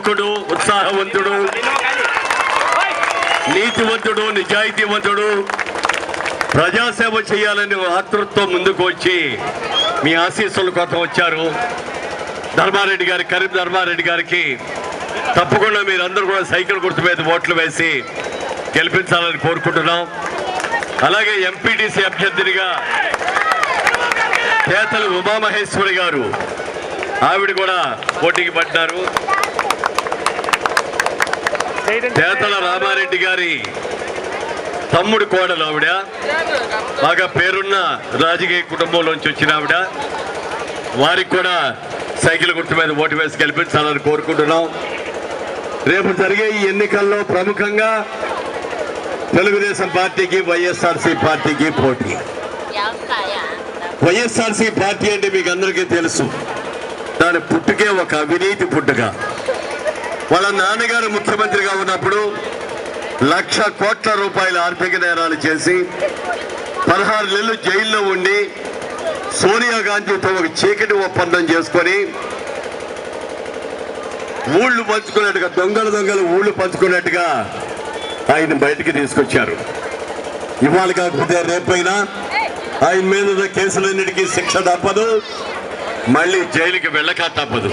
యువకుడు, ఉత్సాహవంతుడు, నీతివంతుడు, నిజాయితీవంతుడు, ప్రజాసేవ చేయాలని ఆతృతతో ముందుకు వచ్చి మీ ఆశీస్సుల కోసం వచ్చారు. ధర్మారెడ్డి గారి, కరీం ధర్మారెడ్డి గారికి తప్పకుండా మీరందరూ కూడా సైకిల్ గుర్తు మీద ఓట్లు వేసి గెలిపించాలని కోరుకుంటున్నాం. అలాగే ఎంపీటీసీ అభ్యర్థినిగా కేతల ఉమామహేశ్వరి గారు, ఆవిడ కూడా పోటీకి పడ్డారు. కేతల రామారెడ్డి గారి తమ్ముడు కోడలు ఆవిడ, బాగా పేరున్న రాజకీయ కుటుంబంలోంచి వచ్చిన ఆవిడ. వారికి కూడా సైకిల్ గుర్తు మీద ఓటు వేసి గెలిపించాలని కోరుకుంటున్నాం. రేపు జరిగే ఈ ఎన్నికల్లో ప్రముఖంగా తెలుగుదేశం పార్టీకి, వైఎస్ఆర్సీ పార్టీకి పోటీ. వైఎస్ఆర్సీ పార్టీ అంటే మీకు అందరికీ తెలుసు, దాని పుట్టుకే ఒక అవినీతి పుట్టుక. వాళ్ళ నాన్నగారు ముఖ్యమంత్రిగా ఉన్నప్పుడు 1,00,000 కోట్ల రూపాయల ఆర్థిక నేరాలు చేసి 16 నెలలు జైల్లో ఉండి సోనియా గాంధీతో ఒక చీకటి ఒప్పందం చేసుకొని ఊళ్ళు పంచుకున్నట్టుగా, దొంగలు ఊళ్ళు పంచుకున్నట్టుగా ఆయన బయటికి తీసుకొచ్చారు. ఇవాళ కాకపోతే రేపైనా ఆయన మీద కేసులన్నిటికీ శిక్ష తప్పదు, మళ్ళీ జైలుకి వెళ్ళక తప్పదు.